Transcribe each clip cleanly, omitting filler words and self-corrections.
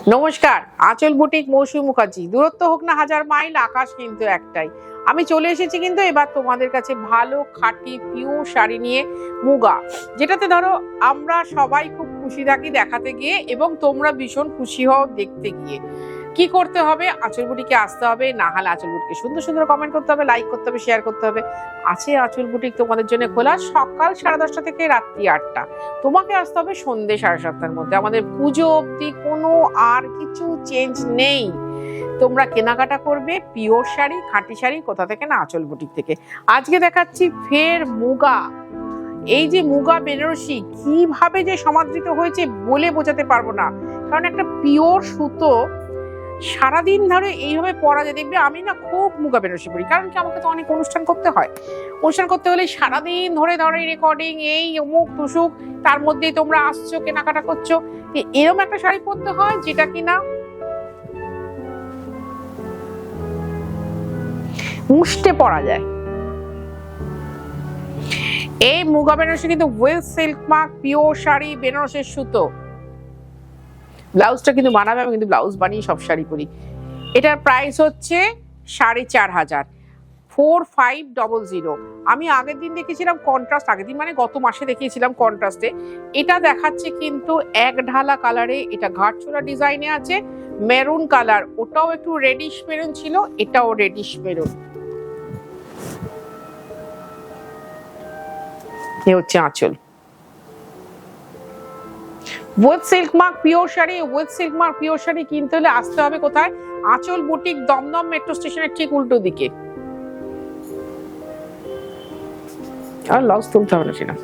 নমস্কার, আঁচল বুটিক মৌসুমী মুখার্জি। দূরত্ব হোক না হাজার মাইল, আকাশ কিন্তু একটাই। আমি চলে এসেছি কিন্তু এবার তোমাদের কাছে ভালো খাঁটি পিওর শাড়ি নিয়ে, মুগা, যেটাতে ধরো আমরা সবাই খুব খুশি থাকি দেখাতে গিয়ে এবং তোমরা ভীষণ খুশি হও দেখতে গিয়ে। কি করতে হবে? আঁচল বুটিকে আসতে হবে, না হলে আঁচল বুটিকে সুন্দর সুন্দর কমেন্ট করতে হবে, লাইক করতে হবে, শেয়ার করতে হবে। আছে আঁচল বুটিক তোমাদের জন্য খোলা সকাল 10:30 থেকে রাত্রি 8টা। তোমাকে আসতে হবে সন্ধ্যে 7:30-র মধ্যে। আমাদের পুজো অবধি কোনো আর কিছু চেঞ্জ নেই। তোমরা কেনাকাটা করবে পিওর শাড়ি, খাঁটি শাড়ি কোথা থেকে? না, আঁচল বুটিক থেকে। আজকে দেখাচ্ছি ফের মুগা। এই যে মুগা বেনারসি কিভাবে যে সমাদৃত হয়েছে বলে বোঝাতে পারবো না, কারণ একটা পিওর সুতো সারাদিন ধরে এইভাবে পরা যায়। দেখবে আমি না খুব মুগা বেনারসি পরি, কারণ কি আমাকে তো অনেক অনুষ্ঠান করতে হয়। অনুষ্ঠান করতে হলে সারাদিন ধরে ধরে রেকর্ডিং, এই অমুক তুসুক, তার মধ্যেই তোমরা আসছো কেনাকাটা করছো। এরকম একটা শাড়ি পরতে হয় যেটা কিনা মুষ্টে পরা যায়। এই মুগা বেনারসি কিন্তু well silk mark pure sari, বেনারসের সুতো। ব্লাউজটা কিন্তু বানাবে, আমি কিন্তু ব্লাউজ বানিয়ে সব শাড়ি পরি। এটার প্রাইস হচ্ছে 4,500, 4500। আমি আগের দিন দেখেছিলাম কন্ট্রাস্ট, আগের দিন মানে গত মাসে দেখিয়েছিলাম কন্ট্রাস্টে। এটা দেখাচ্ছে কিন্তু এক ঢালা কালারে, এটা ঘাটচোরা ডিজাইনে আছে, মেরুন কালার। ওটাও একটু রেডিশ মেরুন ছিল, এটাও রেডিশ মেরুন। এ হচ্ছে আঁচল। With silk mark pure sari, with silk mark pure sari কিনতে হলে আসতে হবে কোথায়? আঁচল বুটিক, দমদম মেট্রো স্টেশনের ঠিক উল্টো দিকে। আর লস তুলতে হবে না সেটা,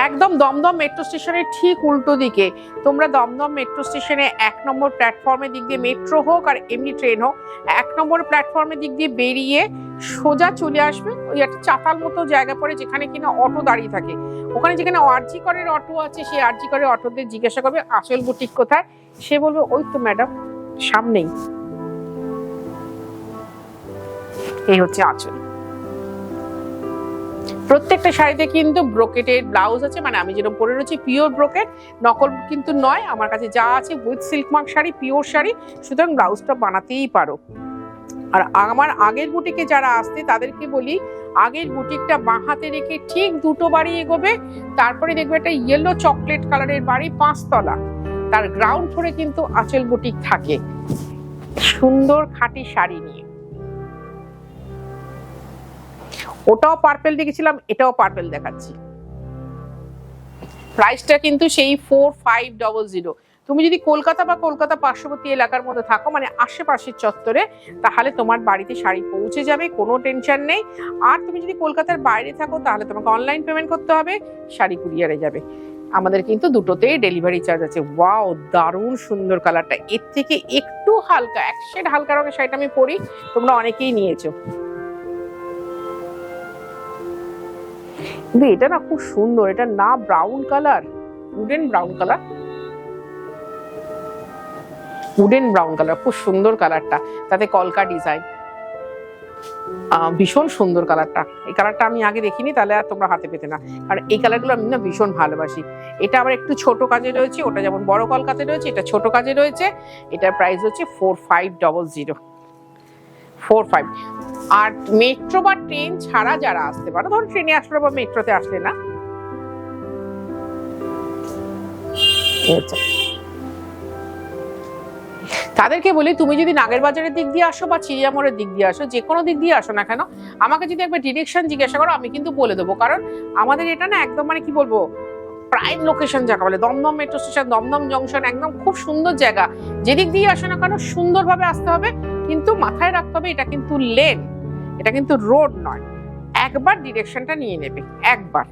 একদম দমদম মেট্রো স্টেশনের ঠিক উল্টো দিকে। তোমরা দমদম মেট্রো স্টেশনে 1 নম্বর প্ল্যাটফর্মের দিক দিয়ে, মেট্রো হোক আর এমনি ট্রেন হোক, 1 নম্বর প্ল্যাটফর্মের দিক দিয়ে বেরিয়ে সোজা চলে আসবে। ওই একটা চাতাল মতো জায়গা পড়ে যেখানে কিনা অটো দাঁড়িয়ে থাকে, ওখানে যেখানে আরজি করের অটো আছে, সেই আরজি করের অটোতে জিজ্ঞাসা করবে আঁচল বুটিক কোথায়। সে বলবে ওই তো ম্যাডাম সামনেই। এই হচ্ছে আঁচল। প্রত্যেকটা শাড়িতে কিন্তু ব্রোকেটের ব্লাউজ আছে, মানে আমি যেরকম পরে রয়েছি পিওর ব্রোকেট, নকল কিন্তু নয়। আমার কাছে যা আছে with silk mark sari, pure sari, সুতরাং ব্লাউজটা বানাতেই পারো। আর আমার আগের বুটিকে যারা আসতে তাদেরকে বলি, আগের বুটিকটা বাঁ হাতে রেখে ঠিক 2টো বাড়ি এগোবে, তারপরে দেখবে একটা ইয়েলো চকলেট কালারের বাড়ি 5 তলা, তার গ্রাউন্ড ফ্লোরে কিন্তু আঁচল বুটিক থাকে সুন্দর খাঁটি শাড়ি নিয়ে। ওটাও পার্পেল দেখেছিলাম, এটাও পার্পেল দেখাচ্ছি। প্রাইসটা কিন্তু সেই 4500। তুমি যদি কলকাতা বা কলকাতা পার্শ্ববর্তী এলাকার মধ্যে থাকো, মানে আশেপাশের চত্বরে, তাহলে তোমার বাড়িতে শাড়ি পৌঁছে যাবে, কোনো টেনশন নেই। আর তুমি যদি কলকাতার বাইরে থাকো তাহলে তোমাকে অনলাইন পেমেন্ট করতে হবে, শাড়ি কুরিয়ারে যাবে। আমাদের কিন্তু দুটোতেই ডেলিভারি চার্জ আছে। ওয়াও, দারুণ সুন্দর কালারটা। এর থেকে একটু হালকা, এক শেড হালকা রঙের শাড়িটা আমি পরি, তোমরা অনেকেই নিয়েছো। কিন্তু এটা না খুব সুন্দর, এটা না brown colour, wooden brown colour, wooden brown colour, খুব সুন্দর কালারটা, তাতে কলকা ডিজাইন, ভীষণ সুন্দর কালারটা। এই কালারটা আমি আগে দেখিনি, তাহলে আর তোমরা হাতে পেতে না, কারণ এই কালারগুলো আমি না ভীষণ ভালোবাসি। এটা আবার একটু ছোট কাজে রয়েছে, ওটা যেমন বড় কলকাতে রয়েছে, এটা ছোট কাজে রয়েছে। এটার প্রাইস হচ্ছে 4500, 45। আর মেট্রো বা ট্রেন ছাড়া যারা আসতে পারো, ধরো ট্রেনে আসলে বা মেট্রোতে আসলে না, তাদেরকে বলি তুমি যদি নাগের বাজারের দিক দিয়ে আসো বা চিড়িয়ামোড়ের দিক দিয়ে আসো, যে কোনো দিক দিয়ে আসো না কেন, আমাকে যদি একবার ডিরেকশন জিজ্ঞাসা করো আমি কিন্তু বলে দেবো। কারণ আমাদের এটা না একদম মানে কি বলবো, প্রাইম লোকেশন যাকে বলে, Dum Dum metro station, Dum Dum junction, একদম খুব সুন্দর জায়গা। যেদিক দিয়ে আসো না কেন সুন্দরভাবে আসতে হবে, কিন্তু মাথায় রাখতে হবে এটা কিন্তু লেন, এটা কিন্তু রোড নয়। একবার ডিরেকশনটা নিয়ে নেবে, একবার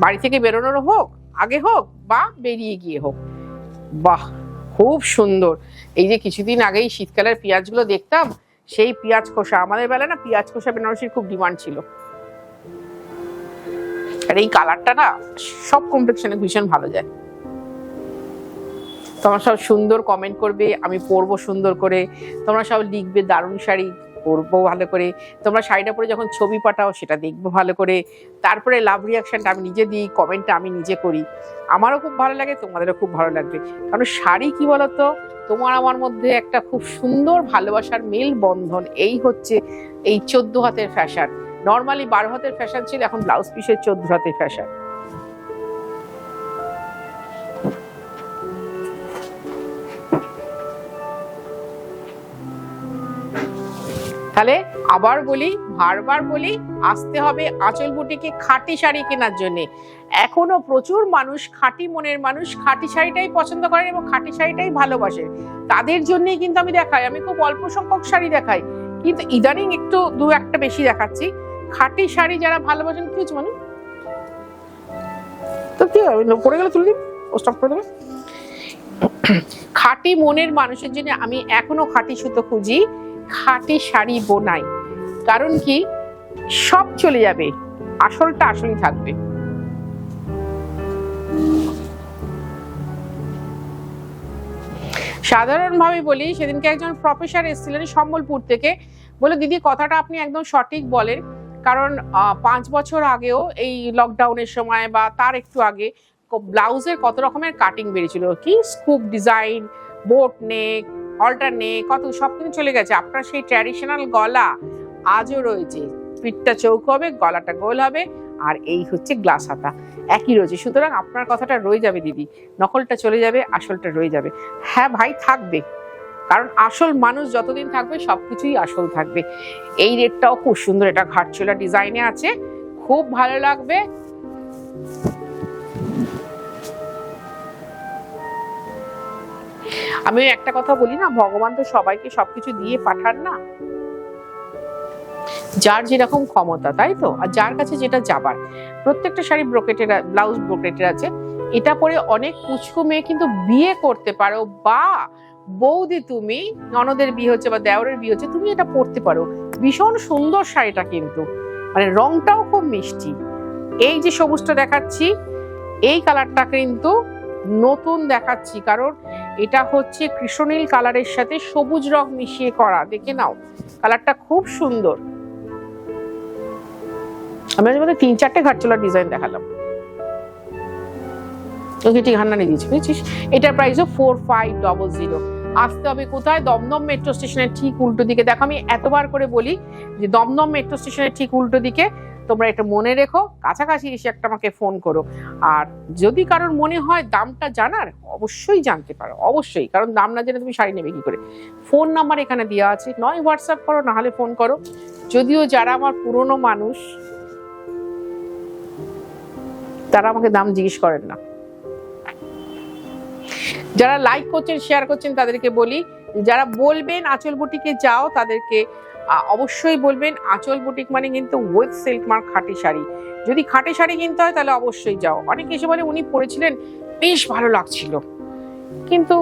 বাড়ি থেকে বেরোনোর হোক, আগে হোক বা বেরিয়ে গিয়ে হোক। বাহ, খুব সুন্দর। এই যে কিছুদিন আগেই শীতকালের পেঁয়াজগুলো দেখতাম, সেই পেঁয়াজ খোসা, আমাদের বেলায় না পেঁয়াজ খোসা বেনারসির খুব ডিমান্ড ছিল। আর এই কালারটা না সব কমপ্লেক্সনে ভীষণ ভালো যায়। তোমরা সব সুন্দর কমেন্ট করবে, আমি পরবো সুন্দর করে। তোমরা সব লিখবে দারুণ শাড়ি, পরবো ভালো করে। তোমরা শাড়িটা পরে যখন ছবি পাঠাও সেটা দেখবো ভালো করে। তারপরে লাভ রিয়াকশনটা আমি নিজে দিই, কমেন্টটা আমি নিজে করি। আমারও খুব ভালো লাগে, তোমাদেরও খুব ভালো লাগবে। কারণ শাড়ি কি বলতো, তোমার আমার মধ্যে একটা খুব সুন্দর ভালোবাসার মেল বন্ধন। এই হচ্ছে এই 14 হাতের ফ্যাশন। নর্মালি 12 হাতের ফ্যাশন ছিল, এখন ব্লাউজ পিসের 14 হাতের ফ্যাশন। তাহলে আবার বলি, বারবার বলি, আসতে হবে আঁচল বুটিকে খাঁটি শাড়ি কেনার জন্য। এখনো প্রচুর মানুষ, খাঁটি মনের মানুষ, খাঁটি শাড়িটাই পছন্দ করেন এবং খাঁটি শাড়িটাই ভালোবাসে। তাদের জন্যই কিন্তু আমি দেখাই। আমি খুব অল্প সংখ্যক শাড়ি দেখাই, কিন্তু ইদানিং একটু দু একটা বেশি দেখাচ্ছি। খাঁটি শাড়ি যারা ভালোবাসেন, কি হচ্ছে মানে তো কি পড়ে গেলে তুলে দিন, ও স্টপ করে দেবে। খাঁটি মনের মানুষের জন্য আমি এখনো খাঁটি সুতো খুঁজি, খাঁটি শাড়ি বোনাই। কারণ কি, সব চলে যাবে, আসলটা আসলই থাকবে। সাধারণভাবে বলি, সেদিনকে একজন প্রফেসর এসেছিলেন সম্বলপুর থেকে, বলে দিদি কথাটা আপনি একদম সঠিক বলেন। কারণ 5 বছর আগেও এই লকডাউনের সময় বা তার একটু আগে ব্লাউজের কত রকমের কাটিং বেরিয়েছিল, কি স্কুপ ডিজাইন, বোট নেক, অল্টার নেক, কত সব কিছু চলে গেছে। আপনার সেই ট্র্যাডিশনাল গলা আজও রয়েছে, পিঠটা চৌকো হবে, গলাটা গোল হবে, আর এই হচ্ছে গ্লাস হাতা একই রয়েছে। সুতরাং আপনার কথাটা রয়ে যাবে দিদি, নকলটা চলে যাবে, আসলটা রয়ে যাবে। হ্যাঁ ভাই, থাকবে, কারণ আসল মানুষ যতদিন থাকবে সবকিছুই আসল থাকবে। এই রেটটাও খুব সুন্দর, এটা ঘাটচোলা ডিজাইনে আছে, খুব ভালো লাগবে। আমি একটা কথা বলি না, ভগবান তো সবাইকে সবকিছু দিয়ে পাঠান না, যার যেরকম ক্ষমতা, তাই তো। আর যার কাছে যেটা যাবার, প্রত্যেকটা শাড়ি ব্রোকেটের, ব্লাউজ ব্রোকেটের আছে। এটা পরে অনেক কুচকু মেয়ে কিন্তু বিয়ে করতে পারো, বা বৌদি তুমি, ননদের বিয়ে হচ্ছে বা দেওরের বিয়ে হচ্ছে, তুমি এটা পরতে পারো। ভীষণ সুন্দর শাড়িটা, কিন্তু মানে রংটাও খুব মিষ্টি। এই যে সবুজটা দেখাচ্ছি, এই কালারটা কিন্তু নতুন দেখাচ্ছি, কারণ এটা হচ্ছে কৃষ্ণনীল কালারের সাথে সবুজ রং মিশিয়ে করা। দেখে নাও, কালারটা খুব সুন্দর। আমি আজ মধ্যে 3-4টে ঘাটচোলার ডিজাইন দেখালাম। ঠিক হান্নানি দিয়েছি, বুঝছিস। এটার প্রাইসও 4500। আসতে হবে কোথায়? দমদম মেট্রো স্টেশনের ঠিক উল্টো দিকে। দেখো, আমি এতবার করে বলি যে দমদম মেট্রো স্টেশনের ঠিক উল্টো দিকে। তোমরা এটা মনে রেখো, কাছাকাছি এসে একটা আমাকে ফোন করো। আর যদি কারোর মনে হয় দামটা জানার, অবশ্যই জানতে পারো, অবশ্যই। কারণ দাম না জেনে তুমি শাড়ি নেবে কি করে? ফোন নাম্বার এখানে দেওয়া আছে, নয় হোয়াটসঅ্যাপ করো, না হলে ফোন করো। যদিও যারা আমার পুরনো মানুষ, তারা আমাকে দাম জিজ্ঞেস করেন না। যারা লাইক করছেন, শেয়ার করছেন, তাদেরকে বলি, যারা বলবেন আঁচল বুটিকে যাও, তাদেরকে অবশ্যই বলবেন আঁচল বুটিক মানে কিন্তু উইথ সিল্ক মার্ক খাঁটি শাড়ি। যদি খাঁটি শাড়ি কিনতে হয় তাহলে অবশ্যই যাও। অনেকে এসে বলে উনি পরেছিলেন, বেশ ভালো লাগছিল, কিন্তু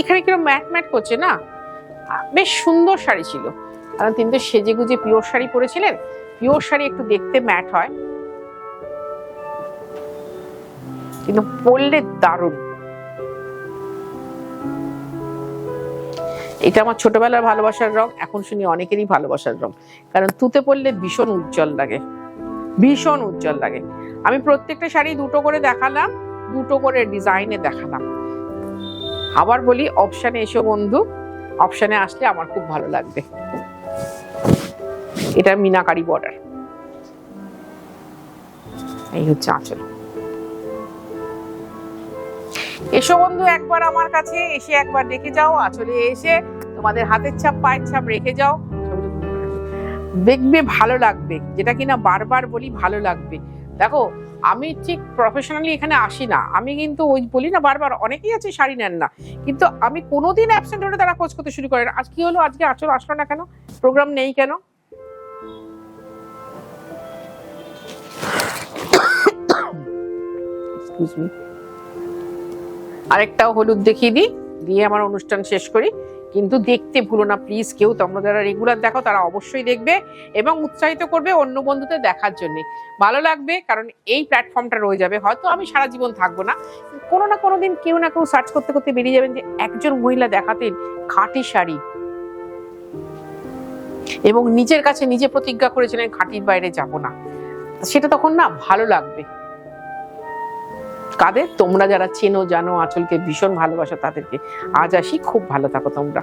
এখানে কিরকম ম্যাট ম্যাট করছে না, বেশ সুন্দর শাড়ি ছিল। কারণ তিনি তো সেজে গুজে পিওর শাড়ি পরেছিলেন। পিওর শাড়ি একটু দেখতে ম্যাট হয়, কিন্তু পরলে দারুণ। এটা আমার ছোটবেলার ভালোবাসার রং, এখন শুনি অনেকেরই ভালোবাসার রং। কারণ তুতে পরলে ভীষণ উজ্জ্বল লাগে, ভীষণ উজ্জ্বল লাগে। আমি প্রত্যেকটা শাড়ি দুটো করে দেখালাম, দুটো করে ডিজাইনে দেখালাম। আবার বলি, অপশানে এসো বন্ধু, অপশানে আসলে আমার খুব ভালো লাগবে। এটা মিনাকারি বর্ডার, এই হচ্ছে আঁচল। এসো বন্ধু, একবার আমার কাছে এসে একবার দেখে যাও। আঁচলে এসে তোমাদের হাতের ছাপ, পায়ের ছাপ রেখে যাও, দেখবে ভালো লাগবে। যেটা কিনা বারবার বলি, ভালো লাগবে। দেখো, আমি ঠিক প্রফেশনালি এখানে আসি না, আমি কিন্তু ওই বলি না বারবার, অনেকেই আছে শাড়ি নেন না, কিন্তু আমি কোনোদিন অ্যাবসেন্ট হলে তারা খোঁজ করতে শুরু করে না। আজ কি হলো, আজকে আঁচল আসলো না কেন, প্রোগ্রাম নেই কেন? এক্সকিউজ মি, আরেকটাও হলুদ দেখিয়ে দিই, দিয়ে আমার অনুষ্ঠান শেষ করি। কিন্তু দেখতে ভুলো না প্লিজ কেউ। তোমরা যারা রেগুলার দেখো তারা অবশ্যই দেখবে এবং উৎসাহিত করবে অন্য বন্ধুদের দেখার জন্য। ভালো লাগবে, কারণ এই প্ল্যাটফর্মটা রয়ে যাবে। হয়তো আমি সারা জীবন থাকবো না, কোনো না কোনো দিন কেউ না কেউ সার্চ করতে করতে বেরিয়ে যাবেন যে একজন মহিলা দেখাতেন খাঁটি শাড়ি, এবং নিজের কাছে নিজে প্রতিজ্ঞা করেছিলেন খাঁটির বাইরে যাব না। সেটা তখন না ভালো লাগবে। কাদের? তোমরা যারা চেনো জানো আঁচলকে ভীষণ ভালোবাসো তাদেরকে। আজ আসি, খুব ভালো থাকো তোমরা।